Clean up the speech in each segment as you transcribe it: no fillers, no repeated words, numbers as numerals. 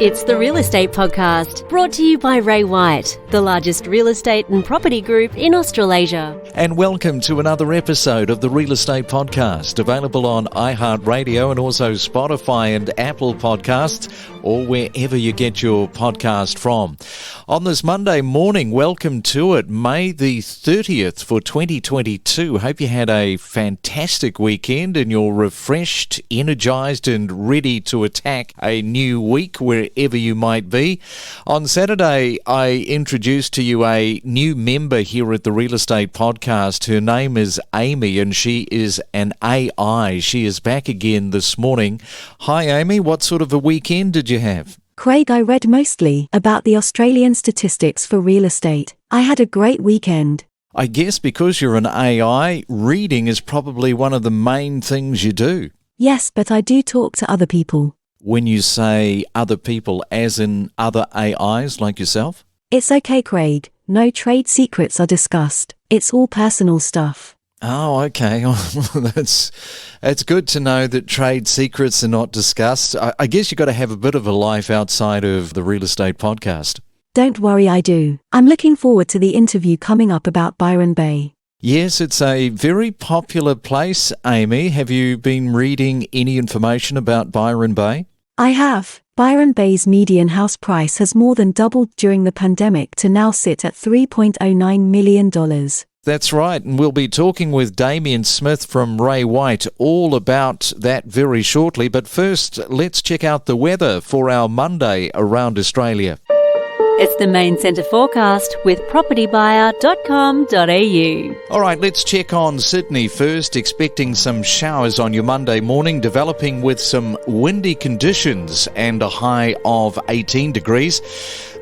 It's the Real Estate Podcast, brought to you by Ray White, the largest real estate and property group in Australasia. And welcome to another episode of the Real Estate Podcast, available on iHeartRadio and also Spotify and Apple Podcasts, or wherever you get your podcast from. On this Monday morning, welcome to it, May the 30th for 2022. Hope you had a fantastic weekend and you're refreshed, energized and ready to attack a new week wherever you might be. On Saturday, I introduced to you a new member here at the Real Estate Podcast. Her name is Amy and she is an AI. She is back again this morning. Hi Amy, what sort of a weekend did you have? Craig, I read mostly about the Australian statistics for real estate. I had a great weekend. I guess because you're an AI, reading is probably one of the main things you do. Yes, but I do talk to other people. When you say other people, as in other AIs like yourself? It's okay, Craig. No trade secrets are discussed. It's all personal stuff. Oh, okay. That's good to know that trade secrets are not discussed. I guess you've got to have a bit of a life outside of the Real Estate Podcast. Don't worry, I do. I'm looking forward to the interview coming up about Byron Bay. Yes, it's a very popular place, Amy. Have you been reading any information about Byron Bay? I have. Byron Bay's median house price has more than doubled during the pandemic to now sit at $3.09 million. That's right, and we'll be talking with Damien Smith from Ray White all about that very shortly. But first, let's check out the weather for our Monday around Australia. It's the Main Centre forecast with propertybuyer.com.au. All right, let's check on Sydney first. Expecting some showers on your Monday morning, developing with some windy conditions and a high of 18 degrees.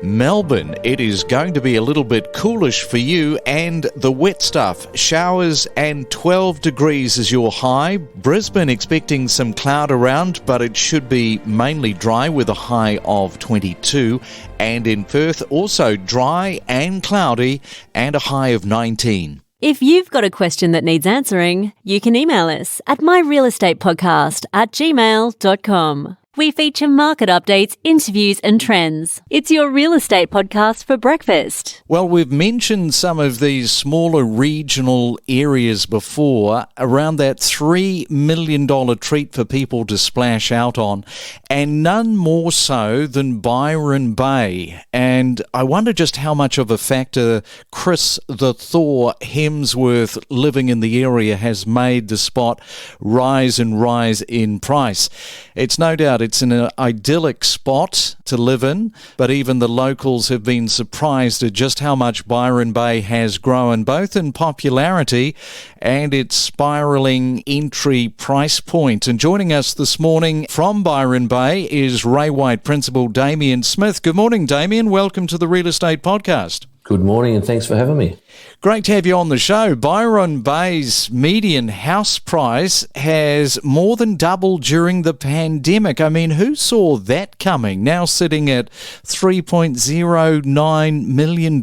Melbourne, it is going to be a little bit coolish for you and the wet stuff. Showers and 12 degrees is your high. Brisbane expecting some cloud around, but it should be mainly dry with a high of 22. And in Perth, also dry and cloudy and a high of 19. If you've got a question that needs answering, you can email us at myrealestatepodcast@gmail.com. We feature market updates, interviews and trends. It's your real estate podcast for breakfast. Well, we've mentioned some of these smaller regional areas before, around that $3 million treat for people to splash out on, and none more so than Byron Bay. And I wonder just how much of a factor Chris the Thor Hemsworth living in the area has made the spot rise in price. It's no doubt it's an idyllic spot to live in, but even the locals have been surprised at just how much Byron Bay has grown, both in popularity and its spiralling entry price point. And joining us this morning from Byron Bay is Ray White Principal Damien Smith. Good morning, Damien. Welcome to the Real Estate Podcast. Good morning and thanks for having me. Great to have you on the show. Byron Bay's median house price has more than doubled during the pandemic. I mean, who saw that coming? Now sitting at $3.09 million.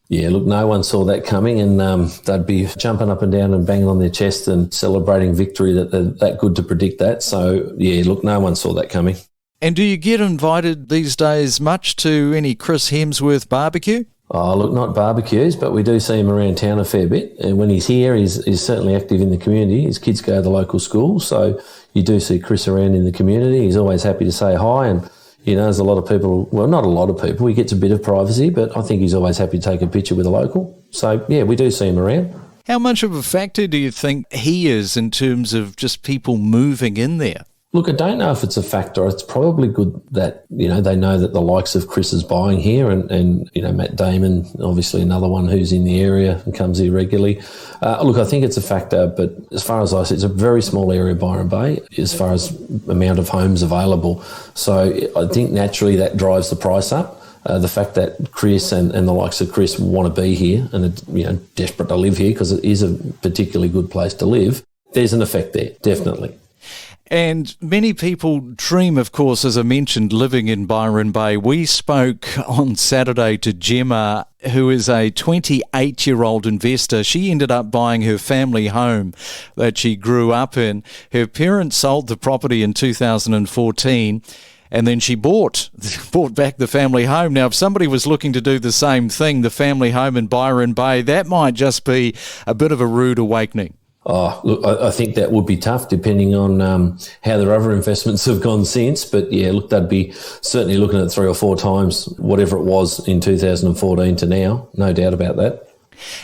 Yeah, look, no one saw that coming, and they'd be jumping up and down and banging on their chest and celebrating victory that they're that good to predict that. So, yeah, look, no one saw that coming. And do you get invited these days much to any Chris Hemsworth barbecue? Oh, look, not barbecues, but we do see him around town a fair bit. And when he's here, he's certainly active in the community. His kids go to the local school, so you do see Chris around in the community. He's always happy to say hi, and he knows a lot of people. Well, not a lot of people. He gets a bit of privacy, but I think he's always happy to take a picture with a local. So, yeah, we do see him around. How much of a factor do you think he is in terms of just people moving in there? Look, I don't know if it's a factor. It's probably good that, they know that the likes of Chris is buying here and Matt Damon, obviously another one who's in the area and comes here regularly. Look, I think it's a factor, but as far as I see, it's a very small area, Byron Bay, as far as amount of homes available. So I think naturally that drives the price up. The fact that Chris and the likes of Chris want to be here and are, desperate to live here because it is a particularly good place to live, there's an effect there, definitely. And many people dream, of course, as I mentioned, living in Byron Bay. We spoke on Saturday to Gemma, who is a 28-year-old investor. She ended up buying her family home that she grew up in. Her parents sold the property in 2014. and then she bought back the family home. Now, if somebody was looking to do the same thing, the family home in Byron Bay, that might just be a bit of a rude awakening. Oh, look, I think that would be tough depending on how their other investments have gone since. But yeah, look, they'd be certainly looking at 3 or 4 times whatever it was in 2014 to now. No doubt about that.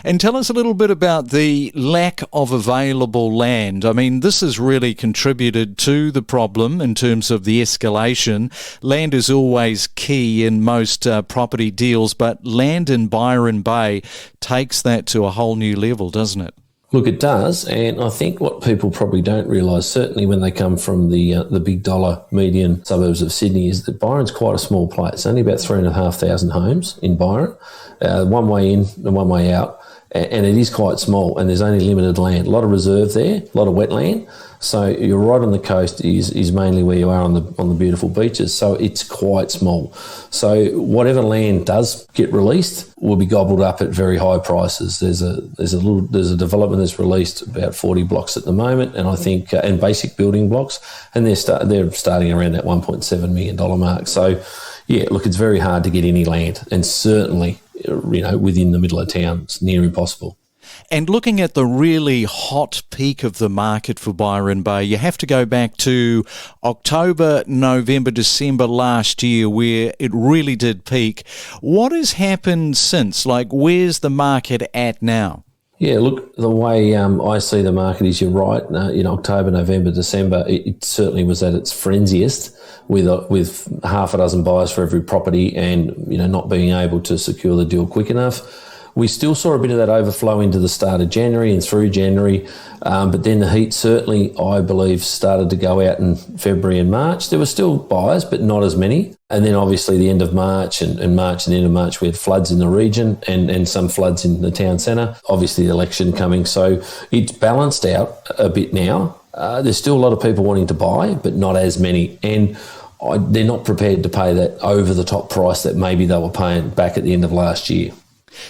And tell us a little bit about the lack of available land. I mean, this has really contributed to the problem in terms of the escalation. Land is always key in most property deals, but land in Byron Bay takes that to a whole new level, doesn't it? Look, it does, and I think what people probably don't realise, certainly when they come from the big dollar median suburbs of Sydney, is that Byron's quite a small place. Only about 3,500 homes in Byron, one way in and one way out, and it is quite small, and there's only limited land. A lot of reserve there, a lot of wetland. So you're right on the coast is mainly where you are on the beautiful beaches. So it's quite small. So whatever land does get released will be gobbled up at very high prices. There's a development that's released about 40 blocks at the moment, and I think and basic building blocks, and they're starting around that $1.7 million mark. So yeah, look, it's very hard to get any land, and certainly within the middle of town, it's near impossible. And looking at the really hot peak of the market for Byron Bay, you have to go back to October, November, December last year where it really did peak. What has happened since? Like, where's the market at now? Yeah, look, the way I see the market is, you're right. In October, November, December, it certainly was at its frenziest with half a dozen buyers for every property and, not being able to secure the deal quick enough. We still saw a bit of that overflow into the start of January and through January, but then the heat certainly, I believe, started to go out in February and March. There were still buyers, but not as many. And then obviously the end of March and the end of March, we had floods in the region and some floods in the town centre. Obviously the election coming, so it's balanced out a bit now. There's still a lot of people wanting to buy, but not as many. And they're not prepared to pay that over-the-top price that maybe they were paying back at the end of last year.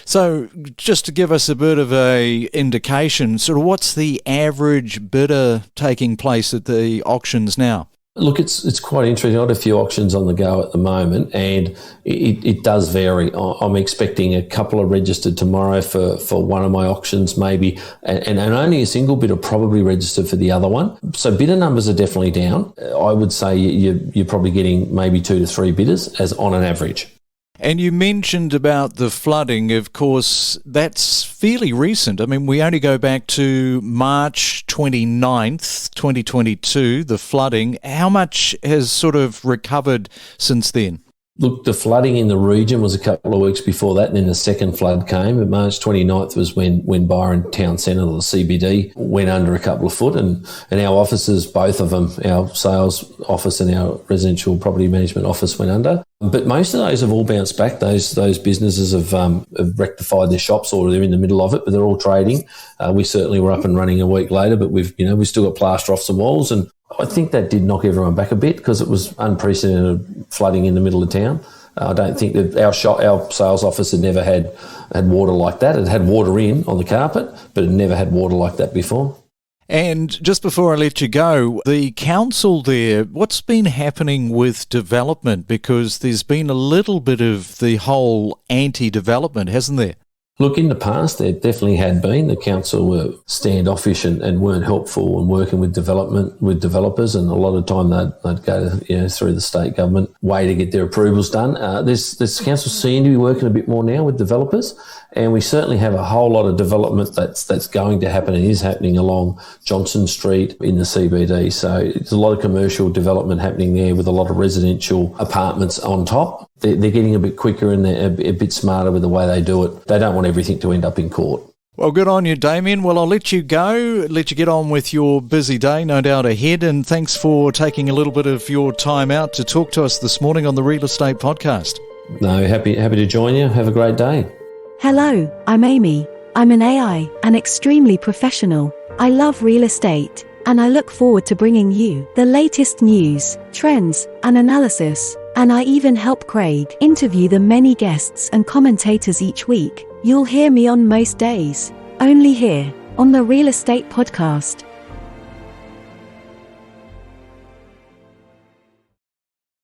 So just to give us a bit of a indication, sort of what's the average bidder taking place at the auctions now? Look, it's quite interesting. I had a few auctions on the go at the moment, and it does vary. I'm expecting a couple are registered tomorrow for one of my auctions maybe, and only a single bidder probably registered for the other one. So bidder numbers are definitely down. I would say you're probably getting maybe 2 to 3 bidders as on an average. And you mentioned about the flooding. Of course, that's fairly recent. I mean, we only go back to March 29th, 2022, the flooding. How much has sort of recovered since then? Look, the flooding in the region was a couple of weeks before that, and then the second flood came. And March 29th was when Byron Town Centre, or the CBD, went under a couple of foot. And our offices, both of them, our sales office and our residential property management office, went under. But most of those have all bounced back. Those businesses have rectified their shops, or they're in the middle of it, but they're all trading. We certainly were up and running a week later, but we've still got plaster off some walls, and I think that did knock everyone back a bit because it was unprecedented flooding in the middle of town. I don't think that our sales office had never had water like that. It had water in on the carpet, but it never had water like that before. And just before I let you go, the council there, what's been happening with development? Because there's been a little bit of the whole anti-development, hasn't there? Look, in the past, there definitely had been. The council were standoffish and weren't helpful in working with developers, and a lot of time they'd go through the state government way to get their approvals done. This council seem to be working a bit more now with developers, and we certainly have a whole lot of development that's going to happen and is happening along Johnson Street in the CBD. So there's a lot of commercial development happening there with a lot of residential apartments on top. They're getting a bit quicker and they're a bit smarter with the way they do it. They don't want everything to end up in court. Well, good on you, Damien. Well, I'll let you go, let you get on with your busy day, no doubt ahead, and thanks for taking a little bit of your time out to talk to us this morning on the Real Estate Podcast. No, happy to join you. Have a great day. Hello, I'm Amy. I'm an AI and extremely professional. I love real estate, and I look forward to bringing you the latest news, trends, and analysis. And I even help Craig interview the many guests and commentators each week. You'll hear me on most days, only here on the Real Estate Podcast.